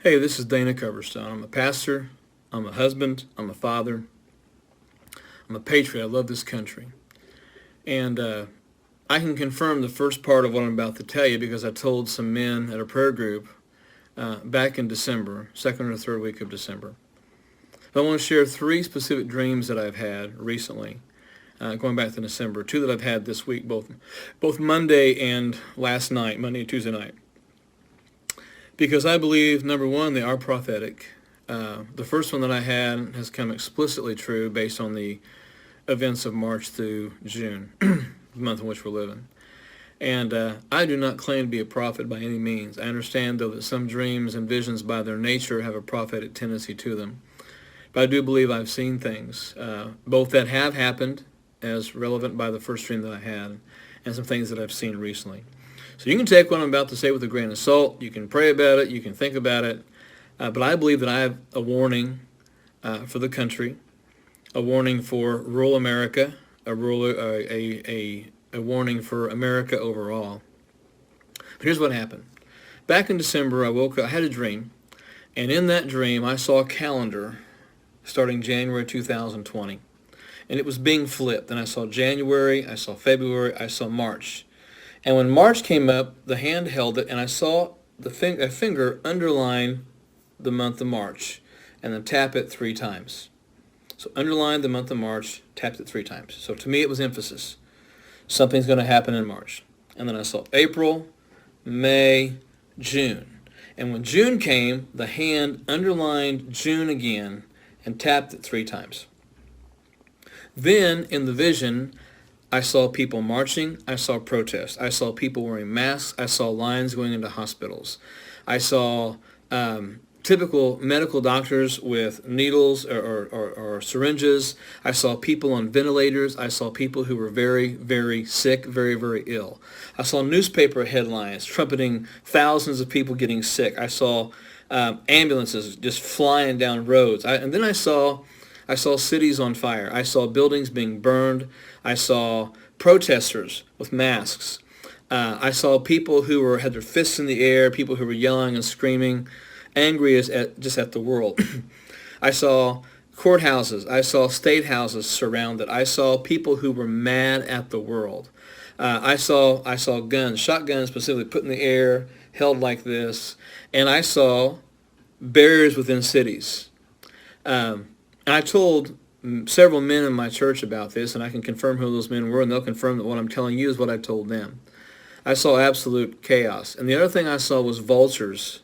Hey, this is Dana Coverstone. I'm a pastor, I'm a husband, I'm a father, I'm a patriot. I love this country. And I can confirm the first part of what I'm about to tell you because I told some men at a prayer group back in December, second or third week of December. But I want to share three specific dreams that I've had recently, going back to December, two that I've had this week, both Monday and last night, Monday and Tuesday night. Because I believe, number one, they are prophetic. The first one that I had has come explicitly true based on the events of March through June, the month in which we're living. And I do not claim to be a prophet by any means. I understand, though, that some dreams and visions by their nature have a prophetic tendency to them. But I do believe I've seen things, both that have happened, as relevant by the first dream that I had, and some things that I've seen recently. So you can take what I'm about to say with a grain of salt. You can pray about it. You can think about it. But I believe that I have a warning for the country, a warning for rural America, a warning for America overall. But here's what happened. Back in December, I woke up. I had a dream, and in that dream, I saw a calendar starting January 2020, and it was being flipped. And I saw January, I saw February, I saw March. And when March came up, the hand held it, and I saw a finger underline the month of March, and then tap it 3 times. So underline the month of March, tapped it 3 times. So to me, it was emphasis. Something's going to happen in March. And then I saw April, May, June. And when June came, the hand underlined June again and tapped it 3 times. Then, in the vision, I saw people marching. I saw protests. I saw people wearing masks. I saw lines going into hospitals. I saw typical medical doctors with needles or syringes. I saw people on ventilators. I saw people who were very, very sick, very, very ill. I saw newspaper headlines trumpeting thousands of people getting sick. I saw ambulances just flying down roads. And then I saw cities on fire. I saw buildings being burned. I saw protesters with masks. I saw people who had their fists in the air, people who were yelling and screaming, angry at the world. I saw courthouses. I saw state houses surrounded. I saw people who were mad at the world. I saw guns, shotguns specifically, put in the air, held like this. And I saw barriers within cities. And I told several men in my church about this, and I can confirm who those men were, and they'll confirm that what I'm telling you is what I told them. I saw absolute chaos. And the other thing I saw was vultures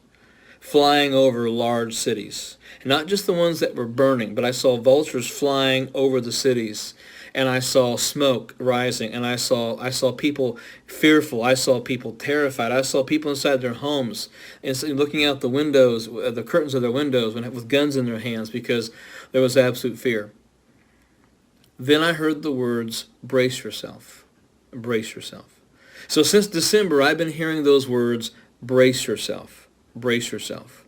flying over large cities. And not just the ones that were burning, but I saw vultures flying over the cities. And I saw smoke rising, and I saw people fearful. I saw people terrified. I saw people inside their homes and looking out the windows, the curtains of their windows, with guns in their hands because there was absolute fear. Then I heard the words, brace yourself, brace yourself. So since December, I've been hearing those words, brace yourself, brace yourself.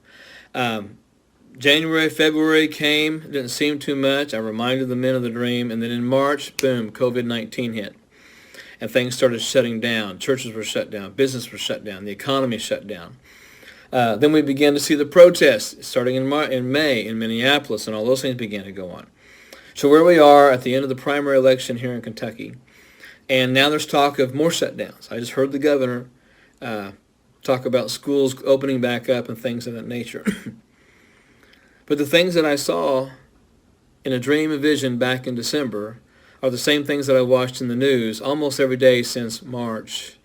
January, February came, it didn't seem too much. I reminded the men of the dream, and then in March, boom, COVID-19 hit. And things started shutting down. Churches were shut down. Business was shut down. The economy shut down. Then we began to see the protests starting in May in Minneapolis, and all those things began to go on. So where we are at the end of the primary election here in Kentucky, and now there's talk of more shutdowns. I just heard the governor talk about schools opening back up and things of that nature. But the things that I saw in a dream and vision back in December are the same things that I watched in the news almost every day since March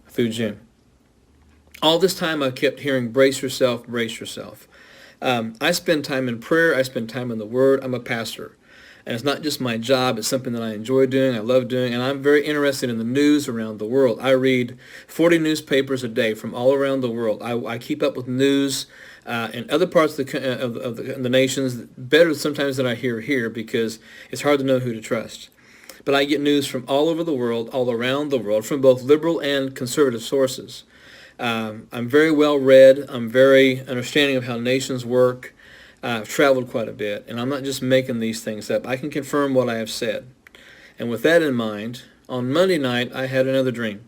through June. All this time I kept hearing, brace yourself, brace yourself. I spend time in prayer. I spend time in the Word. I'm a pastor. And it's not just my job. It's something that I enjoy doing, I love doing, and I'm very interested in the news around the world. I read 40 newspapers a day from all around the world. I keep up with news in other parts of the nations better sometimes than I hear here because it's hard to know who to trust. But I get news from all over the world, all around the world, from both liberal and conservative sources. I'm very well read. I'm very understanding of how nations work. I've traveled quite a bit, and I'm not just making these things up. I can confirm what I have said. And with that in mind, on Monday night, I had another dream.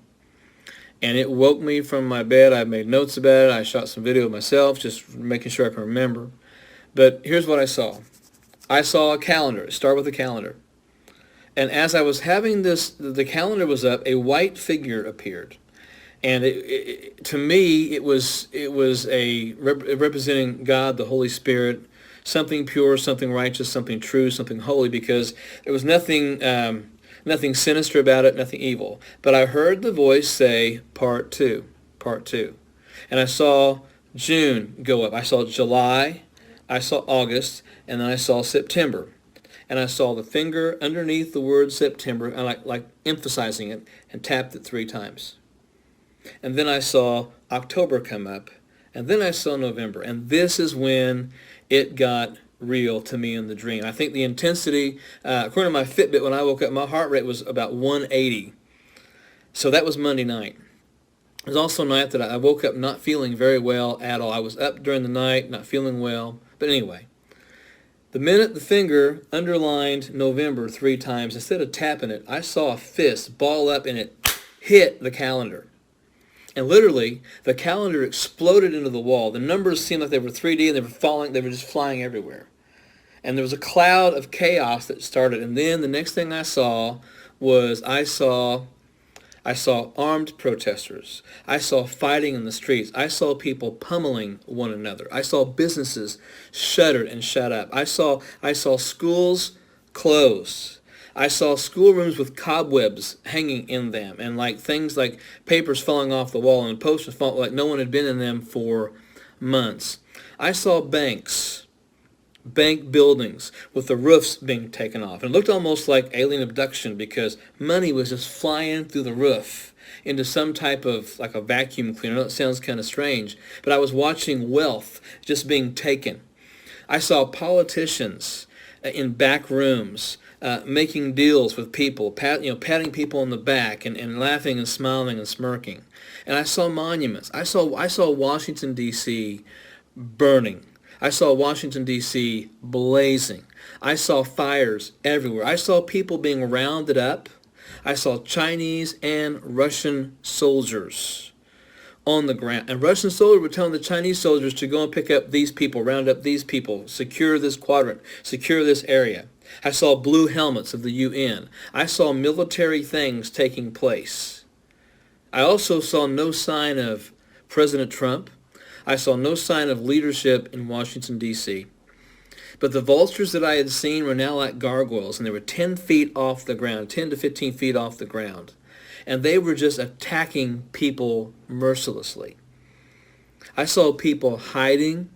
And it woke me from my bed. I made notes about it. I shot some video of myself, just making sure I can remember. But here's what I saw. I saw a calendar. Start with a calendar. And as I was having this, the calendar was up, a white figure appeared. And to me, it was representing God, the Holy Spirit, something pure, something righteous, something true, something holy, because there was nothing sinister about it, nothing evil. But I heard the voice say, part two, part two. And I saw June go up. I saw July, I saw August, and then I saw September. And I saw the finger underneath the word September, and like emphasizing it, and tapped it 3 times. And then I saw October come up, and then I saw November. And this is when it got real to me in the dream. I think the intensity, according to my Fitbit, when I woke up, my heart rate was about 180. So that was Monday night. It was also a night that I woke up not feeling very well at all. I was up during the night, not feeling well. But anyway, the minute the finger underlined November 3 times, instead of tapping it, I saw a fist ball up and it hit the calendar. And literally, the calendar exploded into the wall. The numbers seemed like they were 3D and they were just flying everywhere. And there was a cloud of chaos that started. And then the next thing I saw was I saw armed protesters. I saw fighting in the streets. I saw people pummeling one another. I saw businesses shuttered and shut up. I saw schools closed. I saw schoolrooms with cobwebs hanging in them, and like things like papers falling off the wall and posters falling, like no one had been in them for months. I saw bank buildings with the roofs being taken off. And it looked almost like alien abduction because money was just flying through the roof into some type of like a vacuum cleaner. I know it sounds kind of strange, but I was watching wealth just being taken. I saw politicians in back rooms making deals with people, patting people on the back and laughing and smiling and smirking. And I saw monuments. I saw Washington, D.C. burning. I saw Washington, D.C. blazing. I saw fires everywhere. I saw people being rounded up. I saw Chinese and Russian soldiers on the ground. And Russian soldiers were telling the Chinese soldiers to go and pick up these people, round up these people, secure this quadrant, secure this area. I saw blue helmets of the UN. I saw military things taking place. I also saw no sign of President Trump. I saw no sign of leadership in Washington, D.C. But the vultures that I had seen were now like gargoyles, and they were 10 feet off the ground, 10 to 15 feet off the ground. And they were just attacking people mercilessly. I saw people hiding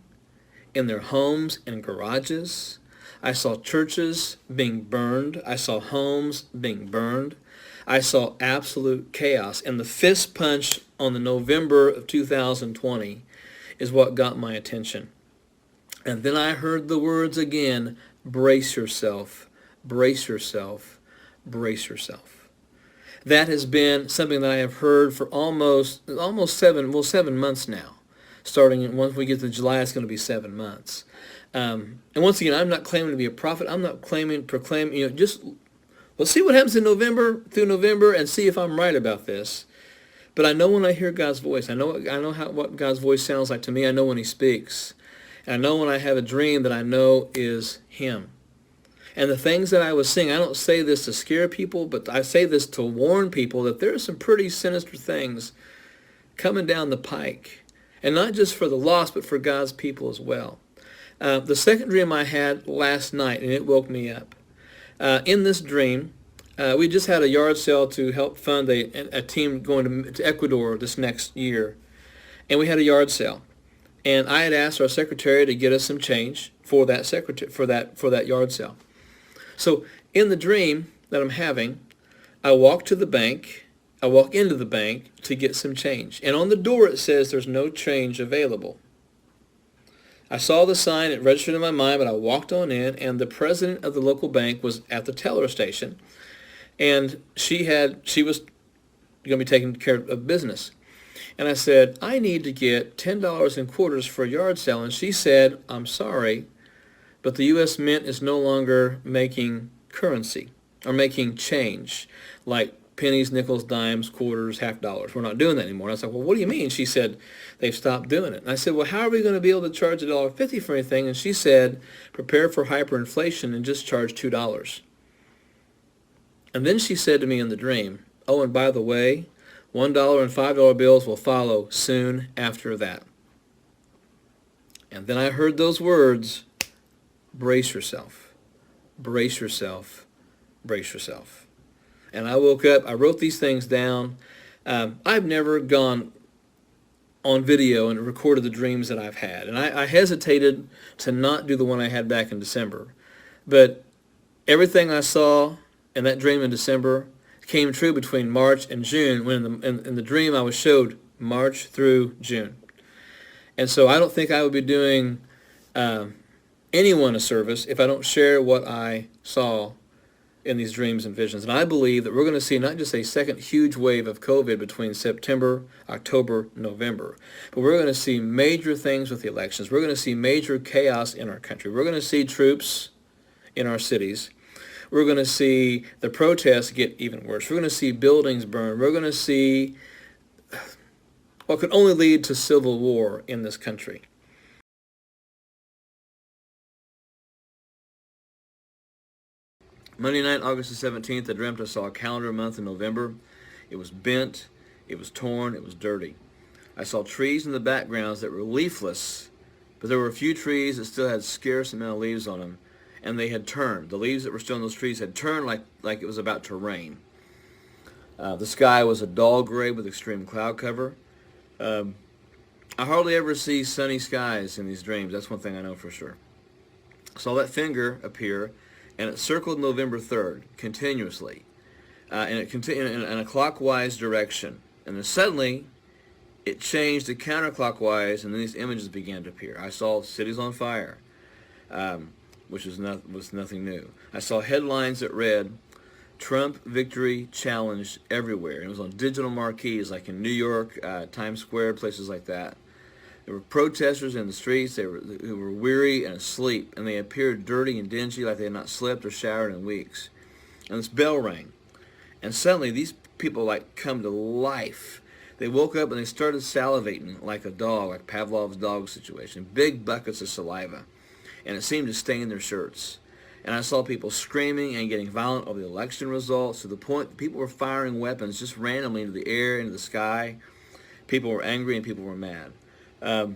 in their homes and garages. I saw churches being burned. I saw homes being burned. I saw absolute chaos. And the fist punch on the November of 2020 is what got my attention. And then I heard the words again, brace yourself, brace yourself, brace yourself. That has been something that I have heard for almost 7 months now. Once we get to July, it's going to be 7 months. And once again, I'm not claiming to be a prophet. I'm not proclaiming, just let's see what happens through November and see if I'm right about this. But I know when I hear God's voice. I know what God's voice sounds like to me. I know when he speaks. And I know when I have a dream that I know is him. And the things that I was seeing, I don't say this to scare people, but I say this to warn people that there are some pretty sinister things coming down the pike. And not just for the lost, but for God's people as well. The second dream I had last night, and it woke me up. In this dream, we just had a yard sale to help fund a team going to Ecuador this next year. And we had a yard sale. And I had asked our secretary to get us some change for that yard sale. So in the dream that I'm having, I walk into the bank to get some change. And on the door it says there's no change available. I saw the sign, it registered in my mind, but I walked on in, and the president of the local bank was at the teller station, and she was going to be taking care of business. And I said, I need to get $10 in quarters for a yard sale. And she said, I'm sorry, but the U.S. Mint is no longer making currency or making change, like pennies, nickels, dimes, quarters, half dollars. We're not doing that anymore. And I was like, well, what do you mean? She said, they've stopped doing it. And I said, well, how are we going to be able to charge $1.50 for anything? And she said, prepare for hyperinflation and just charge $2. And then she said to me in the dream, oh, and by the way, $1 and $5 bills will follow soon after that. And then I heard those words, brace yourself, brace yourself, brace yourself. And I woke up, I wrote these things down. I've never gone on video and recorded the dreams that I've had. And I hesitated to not do the one I had back in December. But everything I saw in that dream in December came true between March and June, when in the dream I was showed March through June. And so I don't think I would be doing anyone a service if I don't share what I saw in these dreams and visions. And I believe that we're going to see not just a second huge wave of COVID between September, October, November, but we're going to see major things with the elections. We're going to see major chaos in our country. We're going to see troops in our cities. We're going to see the protests get even worse. We're going to see buildings burn. We're going to see what could only lead to civil war in this country. Monday night, August the 17th, I dreamt I saw a calendar month in November. It was bent, it was torn, it was dirty. I saw trees in the backgrounds that were leafless, but there were a few trees that still had scarce amount of leaves on them, and they had turned. The leaves that were still on those trees had turned like it was about to rain. The sky was a dull gray with extreme cloud cover. I hardly ever see sunny skies in these dreams. That's one thing I know for sure. I saw that finger appear, and it circled November 3rd continuously, and it continued in a clockwise direction. And then suddenly, it changed to counterclockwise, and then these images began to appear. I saw cities on fire, which was nothing new. I saw headlines that read, Trump victory challenged everywhere. And it was on digital marquees like in New York, Times Square, places like that. There were protesters in the streets who were weary and asleep, and they appeared dirty and dingy like they had not slept or showered in weeks. And this bell rang, and suddenly these people come to life. They woke up and they started salivating like a dog, like Pavlov's dog situation, big buckets of saliva, and it seemed to stain their shirts. And I saw people screaming and getting violent over the election results, to the point that people were firing weapons just randomly into the air, into the sky. People were angry and people were mad. I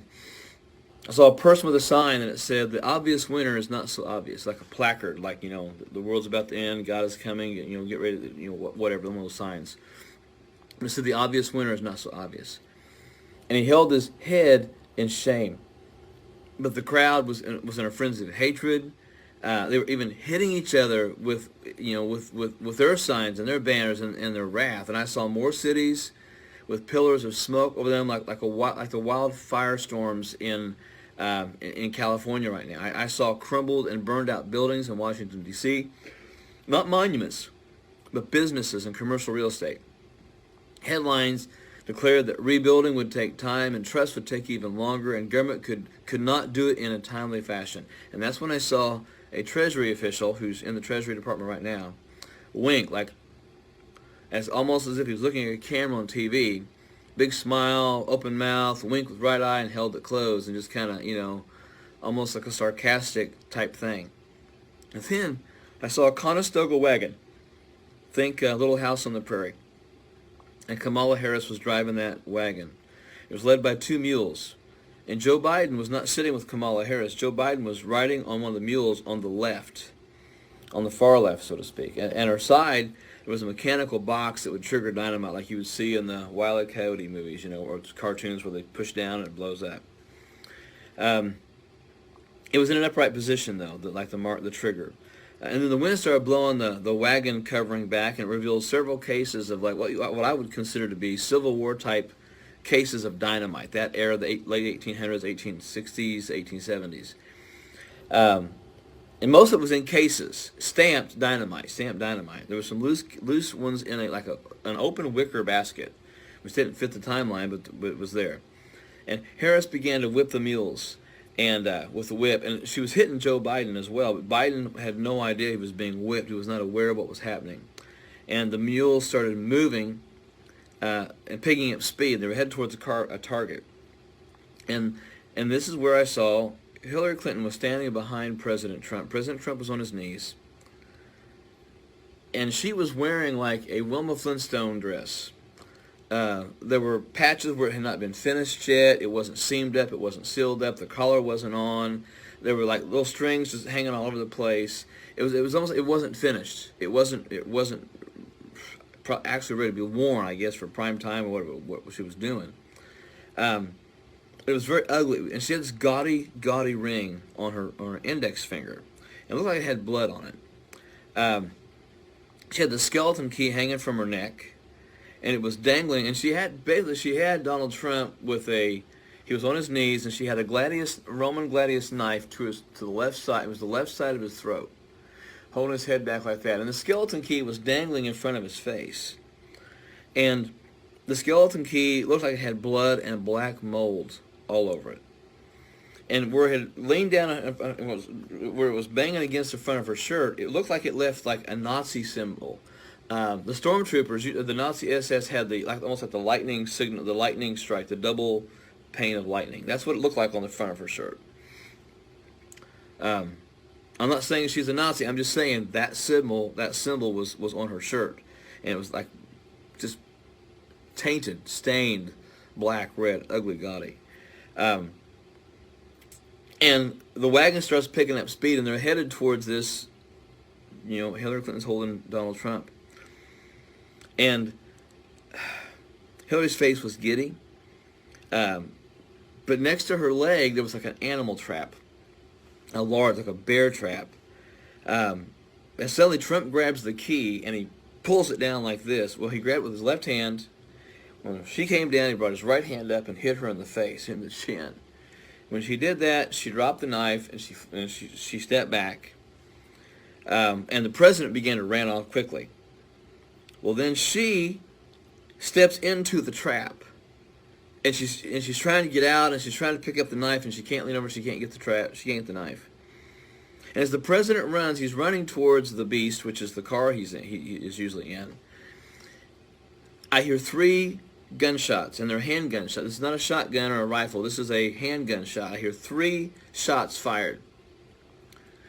saw a person with a sign, and it said, the obvious winner is not so obvious, like a placard, like, the world's about to end, God is coming, get ready to, whatever, one of those signs. And it said, the obvious winner is not so obvious. And he held his head in shame. But the crowd was in a frenzy of hatred. They were even hitting each other with their signs and their banners and their wrath. And I saw more cities with pillars of smoke over them, like the wild firestorms in California right now. I saw crumbled and burned out buildings in Washington, D.C. Not monuments, but businesses and commercial real estate. Headlines declared that rebuilding would take time and trust would take even longer, and government could not do it in a timely fashion. And that's when I saw a Treasury official who's in the Treasury Department right now wink, almost as if he was looking at a camera on TV. Big smile, open mouth, wink with right eye, and held it closed, and just kind of, almost like a sarcastic type thing. And then I saw a Conestoga wagon. Think Little House on the Prairie. And Kamala Harris was driving that wagon. It was led by two mules. And Joe Biden was not sitting with Kamala Harris. Joe Biden was riding on one of the mules on the left, on the far left, so to speak. And her side, there was a mechanical box that would trigger dynamite, like you would see in the Wile E. Coyote movies, or cartoons where they push down and it blows up. It was in an upright position, though, the trigger. And then the wind started blowing the wagon covering back, and it revealed several cases of what I would consider to be Civil War type cases of dynamite, that era, the late 1800s, 1860s, 1870s. And most of it was in cases, stamped dynamite. There were some loose ones in an open wicker basket, which didn't fit the timeline, but it was there. And Harris began to whip the mules, and with the whip, and she was hitting Joe Biden as well, but Biden had no idea he was being whipped. He was not aware of what was happening. and the mules started moving and picking up speed. They were headed towards a target. And this is where I saw Hillary Clinton was standing behind President Trump. President Trump was on his knees. And she was wearing like a Wilma Flintstone dress. There were patches where it had not been finished yet. It wasn't seamed up. It wasn't sealed up. The collar wasn't on. There were like little strings just hanging all over the place. It was almost, it wasn't finished. It wasn't actually ready to be worn, I guess, for prime time or whatever what she was doing. It was very ugly, and she had this gaudy ring on her index finger. It looked like it had blood on it. She had the skeleton key hanging from her neck, and it was dangling. And she had Donald Trump with he was on his knees, and she had a Roman gladius knife to the left side. It was the left side of his throat, holding his head back like that. And the skeleton key was dangling in front of his face. And the skeleton key looked like it had blood and black mold all over it. And where it had leaned down, where it was banging against the front of her shirt, it looked like it left like a Nazi symbol. The stormtroopers, the Nazi SS had almost like the lightning signal, the lightning strike, the double pane of lightning. That's what it looked like on the front of her shirt. I'm not saying she's a Nazi. I'm just saying that symbol was on her shirt, and it was like just tainted, stained, black, red, ugly, gaudy. And the wagon starts picking up speed, and they're headed towards this. Hillary Clinton's holding Donald Trump, and Hillary's face was giddy. But next to her leg, there was like an animal trap. Like a bear trap. And suddenly Trump grabs the key and he pulls it down like this. Well, he grabbed it with his left hand. When she came down, he brought his right hand up and hit her in the face, in the chin. When she did that, she dropped the knife and she stepped back. And the president began to run off quickly. Well, then she steps into the trap. And she's trying to get out, and she's trying to pick up the knife, and she can't lean over. She can't get the trap. She can't get the knife. And as the president runs, he's running towards the beast, which is the car he is usually in. I hear 3 gunshots, and they're handgun shots. This is not a shotgun or a rifle. This is a handgun shot. I hear 3 shots fired.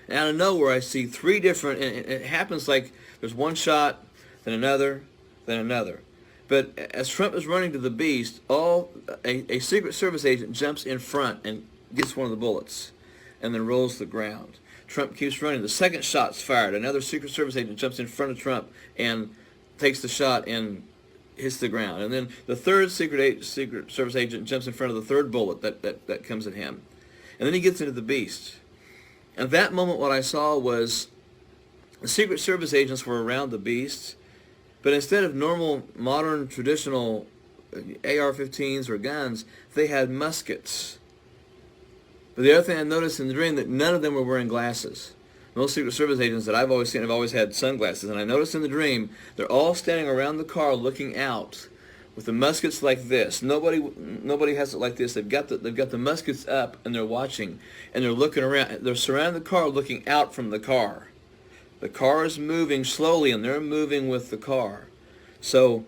And out of nowhere, I see 3 different, and it happens like there's one shot, then another, then another. But as Trump is running to the beast, a Secret Service agent jumps in front and gets one of the bullets and then rolls to the ground. Trump keeps running. The second shot's fired. Another Secret Service agent jumps in front of Trump and takes the shot and hits the ground. And then the third Secret Service agent jumps in front of the third bullet that comes at him. And then he gets into the beast. And at that moment, what I saw was the Secret Service agents were around the beast. But instead of normal, modern, traditional AR-15s or guns, they had muskets. But the other thing I noticed in the dream, that none of them were wearing glasses. Most Secret Service agents that I've always seen have always had sunglasses. And I noticed in the dream, they're all standing around the car looking out with the muskets like this. Nobody has it like this. They've got the muskets up, and they're watching, and they're looking around. They're surrounding the car looking out from the car. The car is moving slowly, and they're moving with the car. So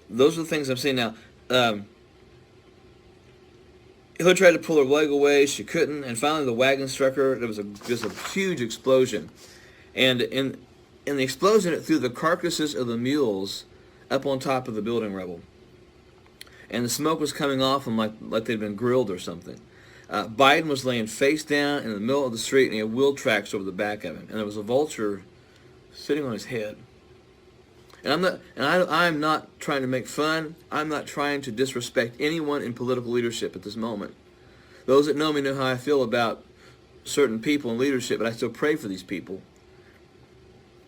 those are the things I'm seeing now. Hillary tried to pull her leg away. She couldn't. And finally the wagon struck her. There was just a huge explosion. And in the explosion, it threw the carcasses of the mules up on top of the building rubble. And the smoke was coming off them like they'd been grilled or something. Biden was laying face down in the middle of the street, and he had wheel tracks over the back of him, and there was a vulture sitting on his head. And I'm not trying to make fun. I'm not trying to disrespect anyone in political leadership at this moment. Those that know me know how I feel about certain people in leadership, but I still pray for these people.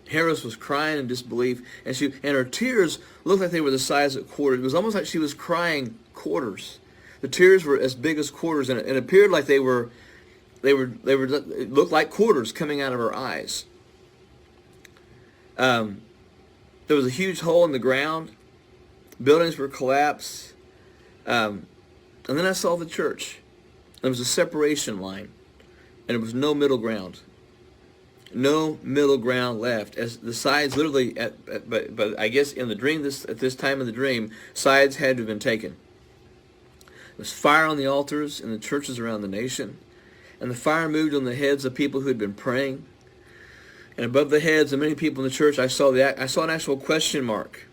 Harris was crying in disbelief, and her tears looked like they were the size of quarters. It was almost like she was crying quarters. The tears were as big as quarters, and it appeared like it looked like quarters coming out of her eyes. There was a huge hole in the ground. Buildings were collapsed. And then I saw the church. There was a separation line, and there was no middle ground. No middle ground left. As the sides literally, but I guess in the dream, at this time of the dream, sides had to have been taken. There was fire on the altars in the churches around the nation, and the fire moved on the heads of people who had been praying. And above the heads of many people in the church, I saw an actual question mark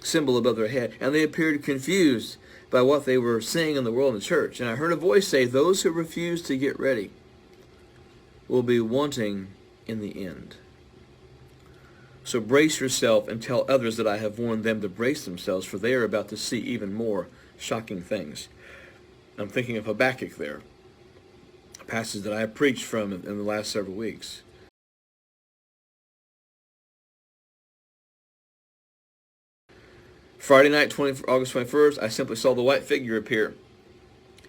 symbol above their head, and they appeared confused by what they were seeing in the world in the church. And I heard a voice say, "Those who refuse to get ready will be wanting in the end. So brace yourself and tell others that I have warned them to brace themselves, for they are about to see even more shocking things." I'm thinking of Habakkuk there, a passage that I have preached from in the last several weeks. Friday night, August 21st, I simply saw the white figure appear,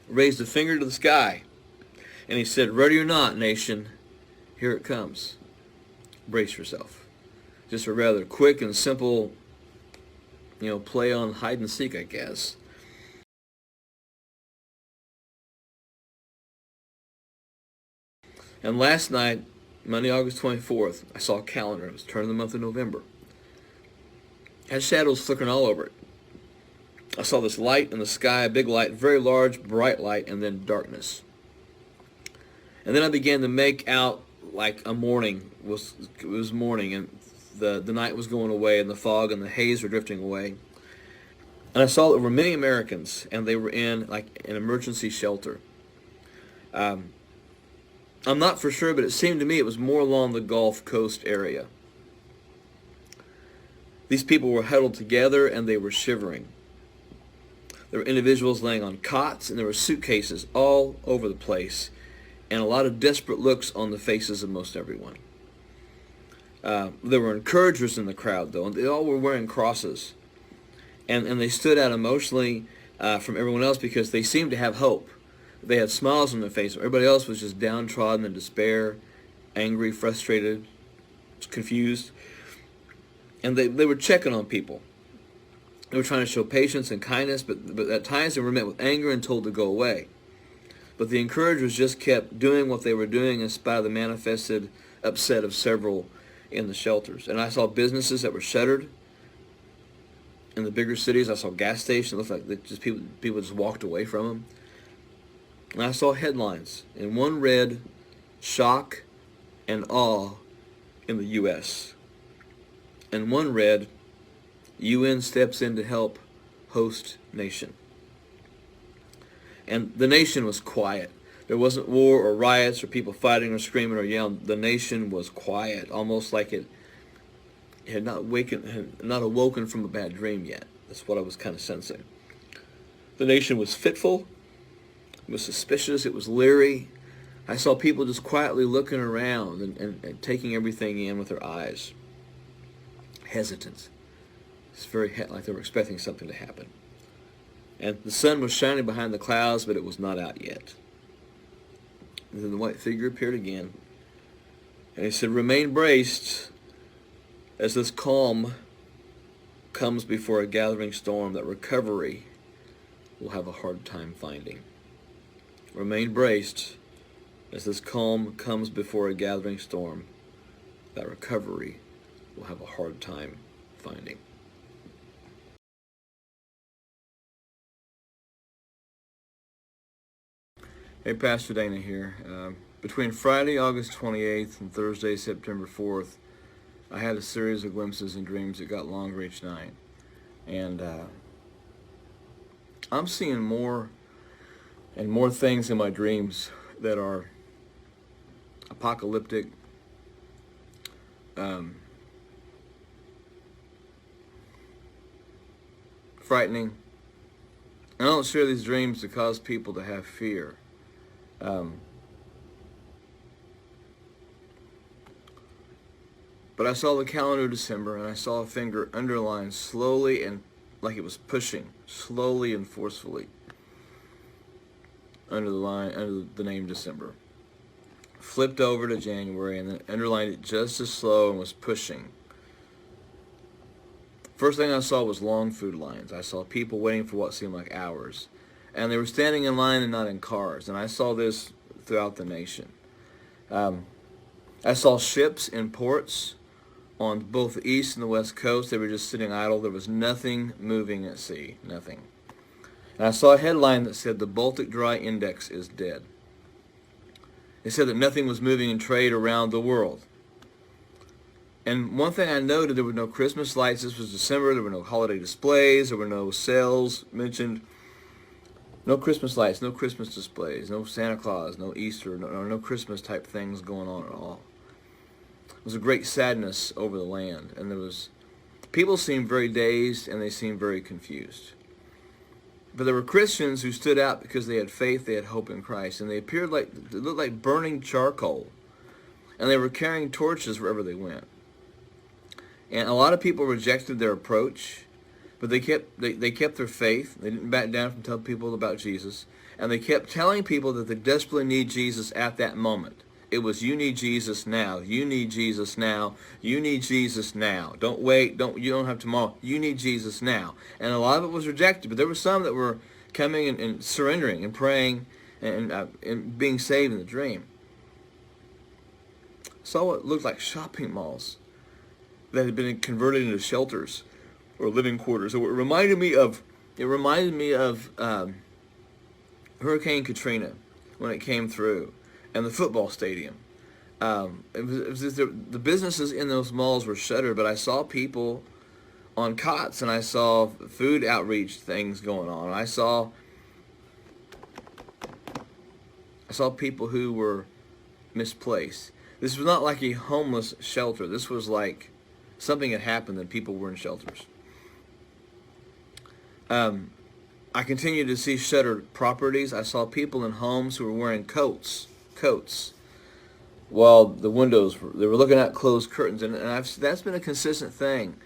raised a finger to the sky, and he said, "Ready or not, nation, here it comes. Brace yourself." Just a rather quick and simple, play on hide and seek, I guess. And last night, Monday, August 24th, I saw a calendar. It was turn of the month of November. It had shadows flickering all over it. I saw this light in the sky, a big light, very large, bright light, and then darkness. And then I began to make out like a morning. It was morning, and the night was going away, and the fog and the haze were drifting away. And I saw there were many Americans, and they were in like an emergency shelter. I'm not for sure, but it seemed to me it was more along the Gulf Coast area. These people were huddled together, and they were shivering. There were individuals laying on cots, and there were suitcases all over the place, and a lot of desperate looks on the faces of most everyone. There were encouragers in the crowd, though, and they all were wearing crosses. And they stood out emotionally from everyone else because they seemed to have hope. They had smiles on their face. Everybody else was just downtrodden in despair, angry, frustrated, confused. And they were checking on people. They were trying to show patience and kindness, but at times they were met with anger and told to go away. But the encouragers just kept doing what they were doing in spite of the manifested upset of several in the shelters. And I saw businesses that were shuttered in the bigger cities. I saw gas stations. It looked like people just walked away from them. And I saw headlines. And one read, "Shock and Awe in the U.S." And one read, "UN steps in to help host nation." And the nation was quiet. There wasn't war or riots or people fighting or screaming or yelling. The nation was quiet, almost like it had not awoken from a bad dream yet. That's what I was kind of sensing. The nation was fitful. It was suspicious. It was leery. I saw people just quietly looking around and taking everything in with their eyes. Hesitant. It's very like they were expecting something to happen. And the sun was shining behind the clouds, but it was not out yet. And then the white figure appeared again. And he said, "Remain braced as this calm comes before a gathering storm that recovery will have a hard time finding." Remain braced as this calm comes before a gathering storm that recovery will have a hard time finding. Hey, Pastor Dana here. Between Friday, August 28th and Thursday, September 4th, I had a series of glimpses and dreams that got longer each night. And I'm seeing more and more things in my dreams that are apocalyptic, frightening. I don't share these dreams to cause people to have fear. But I saw the calendar of December, and I saw a finger underlined slowly and like it was pushing, slowly and forcefully, under the name December. Flipped over to January and then underlined it just as slow and was pushing. First thing I saw was long food lines. I saw people waiting for what seemed like hours. And they were standing in line and not in cars. And I saw this throughout the nation. I saw ships in ports on both the east and the west coast. They were just sitting idle. There was nothing moving at sea, nothing. And I saw a headline that said, "The Baltic Dry Index is dead." It said that nothing was moving in trade around the world. And one thing I noted, there were no Christmas lights. This was December. There were no holiday displays. There were no sales mentioned. No Christmas lights, no Christmas displays, no Santa Claus, no Easter, no Christmas type things going on at all. It was a great sadness over the land. And people seemed very dazed and they seemed very confused. But there were Christians who stood out because they had faith, they had hope in Christ. And they looked like burning charcoal. And they were carrying torches wherever they went. And a lot of people rejected their approach, but they kept their faith. They didn't back down from telling people about Jesus. And they kept telling people that they desperately need Jesus at that moment. It was, you need Jesus now. You need Jesus now. You need Jesus now. Don't wait. You don't have tomorrow. You need Jesus now. And a lot of it was rejected, but there were some that were coming and surrendering and praying and being saved in the dream. Saw what looked like shopping malls that had been converted into shelters or living quarters. So it reminded me of Hurricane Katrina when it came through, and the football stadium. The businesses in those malls were shuttered, but I saw people on cots, and I saw food outreach things going on. I saw people who were misplaced. This was not like a homeless shelter. This was like something had happened and people were in shelters. I continued to see shuttered properties. I saw people in homes who were wearing coats, while the windows, they were looking at closed curtains. And that's been a consistent thing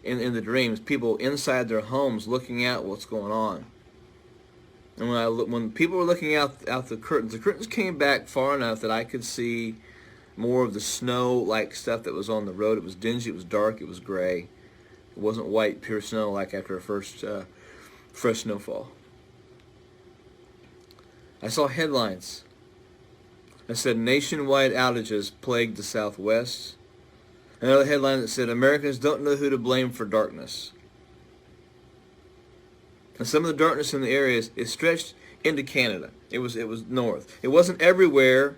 in the dreams, people inside their homes looking at what's going on. And when people were looking out the curtains came back far enough that I could see more of the snow-like stuff that was on the road. It was dingy, it was dark, it was gray. It wasn't white, pure snow like after a first fresh snowfall. I saw headlines that said, "Nationwide outages plagued the Southwest." Another headline that said, "Americans don't know who to blame for darkness." And some of the darkness in the areas, it stretched into Canada. It was north. It wasn't everywhere,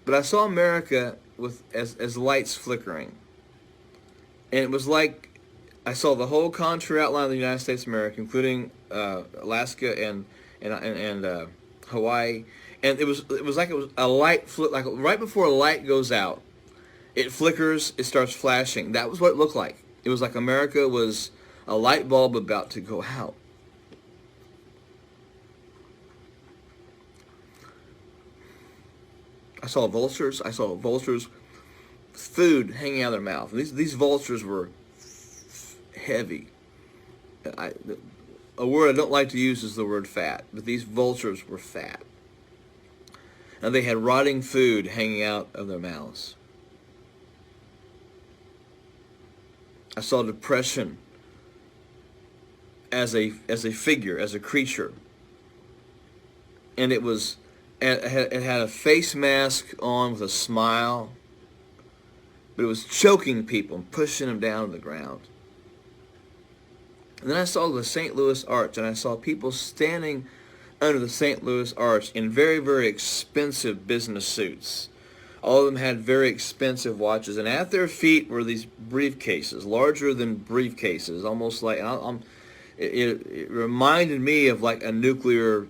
but I saw America as lights flickering. And it was like I saw the whole contour outline of the United States of America, including Alaska and Hawaii. And it was like it was a light like right before a light goes out, it flickers, it starts flashing. That was what it looked like. It was like America was a light bulb about to go out. I saw vultures. Food hanging out of their mouth. These vultures were heavy. A word I don't like to use is the word fat, but these vultures were fat. And they had rotting food hanging out of their mouths. I saw depression as a figure, as a creature. And it had a face mask on with a smile, but it was choking people and pushing them down to the ground. And then I saw the St. Louis Arch, and I saw people standing under the St. Louis Arch in very, very expensive business suits. All of them had very expensive watches, and at their feet were these briefcases, larger than briefcases, almost like, it reminded me of like a nuclear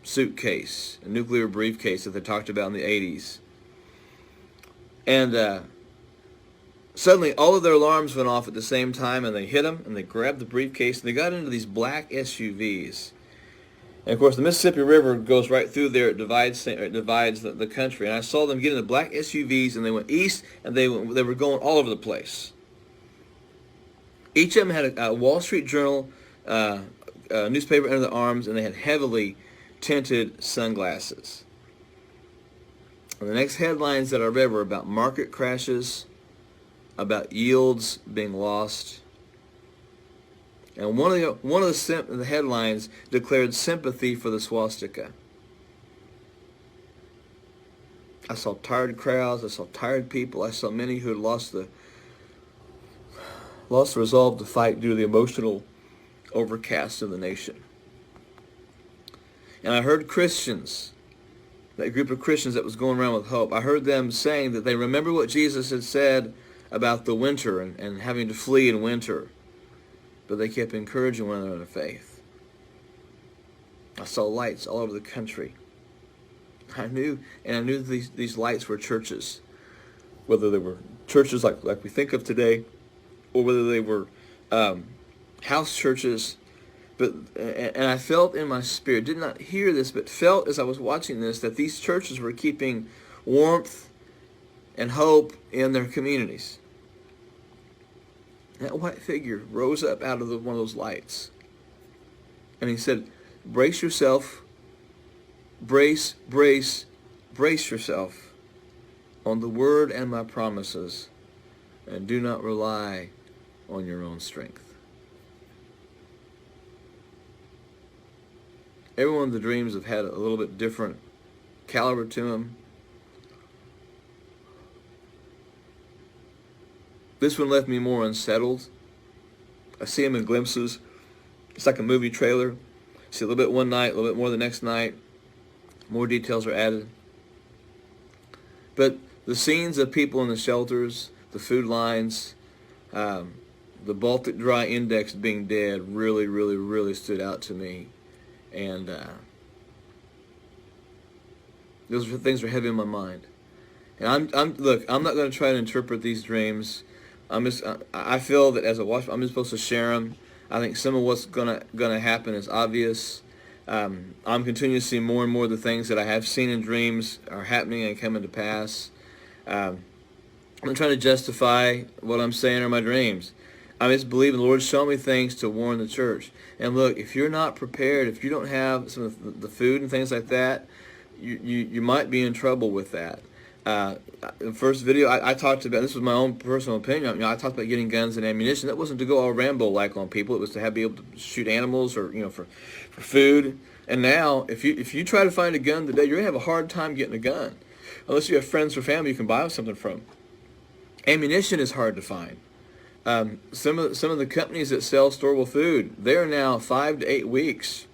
suitcase, a nuclear briefcase that they talked about in the 80s. And suddenly all of their alarms went off at the same time, and they hit them, and they grabbed the briefcase, and they got into these black SUVs. And of course, the Mississippi River goes right through there. It divides the country. And I saw them get in the black SUVs, and they went east, and they were going all over the place. Each of them had a Wall Street Journal newspaper under their arms, and they had heavily tinted sunglasses. And the next headlines that I read were about market crashes, about yields being lost. And one of the headlines declared sympathy for the swastika. I saw tired crowds. I saw tired people. I saw many who had lost the resolve to fight due to the emotional overcast of the nation. And I heard Christians, that group of Christians that was going around with hope, I heard them saying that they remember what Jesus had said about the winter and having to flee in winter. But they kept encouraging one another in faith. I saw lights all over the country. I knew these lights were churches, whether they were churches like we think of today, or whether they were house churches. And I felt in my spirit, did not hear this, but felt as I was watching this, that these churches were keeping warmth and hope in their communities. That white figure rose up out of one of those lights. And he said, brace yourself, brace yourself on the word and my promises, and do not rely on your own strength. Every one of the dreams have had a little bit different caliber to them. This one left me more unsettled. I see them in glimpses. It's like a movie trailer. See a little bit one night, a little bit more the next night. More details are added. But the scenes of people in the shelters, the food lines, the Baltic Dry Index being dead really stood out to me. And those things are heavy in my mind. And look, I'm not going to try to interpret these dreams. I feel that as a watchman, I'm just supposed to share them. I think some of what's gonna happen is obvious. I'm continuing to see more and more of the things that I have seen in dreams are happening and coming to pass. I'm trying to justify what I'm saying are my dreams. I'm just believing the Lord's showing me things to warn the church. And look, if you're not prepared, if you don't have some of the food and things like that, you might be in trouble with that. The first video I talked about, this was my own personal opinion. I talked about getting guns and ammunition. That wasn't to go all Rambo-like on people. It was to be able to shoot animals or for food. And now, if you try to find a gun today, you're gonna have a hard time getting a gun, unless you have friends or family you can buy something from. Ammunition is hard to find. Some of the companies that sell storable food, they're now 5 to 8 weeks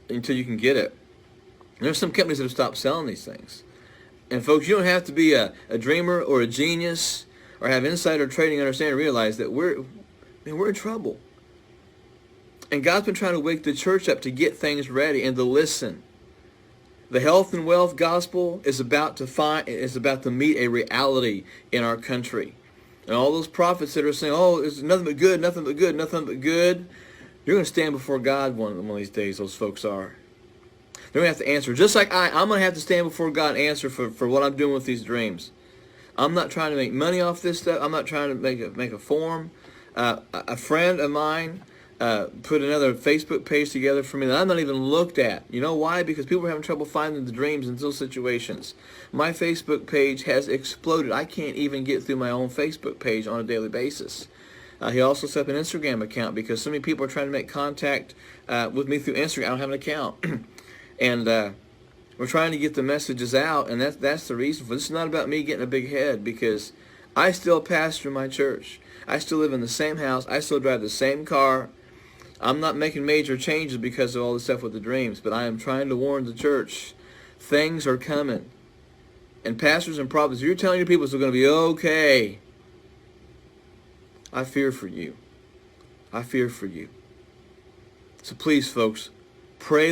until you can get it. And there's some companies that have stopped selling these things. And folks, you don't have to be a dreamer or a genius or have insider trading understanding to realize that we're in trouble. And God's been trying to wake the church up to get things ready and to listen. The health and wealth gospel is about to meet a reality in our country. And all those prophets that are saying, oh, it's nothing but good, nothing but good, nothing but good, you're going to stand before God one of these days, those folks are. They're going to have to answer. Just like I'm going to have to stand before God and answer for what I'm doing with these dreams. I'm not trying to make money off this stuff. I'm not trying to make a form. A friend of mine put another Facebook page together for me that I'm not even looked at. You know why? Because people are having trouble finding the dreams in those situations. My Facebook page has exploded. I can't even get through my own Facebook page on a daily basis. He also set up an Instagram account because so many people are trying to make contact with me through Instagram. I don't have an account. And we're trying to get the messages out, and that's the reason for this. It's not about me getting a big head, because I still pastor my church. I still live in the same house. I still drive the same car. I'm not making major changes because of all this stuff with the dreams, but I am trying to warn the church. Things are coming. And pastors and prophets, you're telling your people it's going to be okay. I fear for you. I fear for you. So please, folks, pray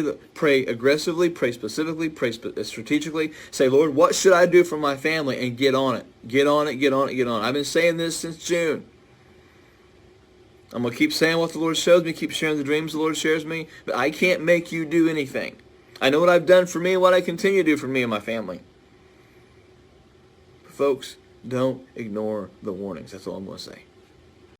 aggressively, pray specifically, pray strategically. Say, Lord, what should I do for my family? And get on it. Get on it, get on it, get on it. I've been saying this since June. I'm going to keep saying what the Lord shows me, keep sharing the dreams the Lord shares me, but I can't make you do anything. I know what I've done for me and what I continue to do for me and my family. Folks, don't ignore the warnings. That's all I'm going to say.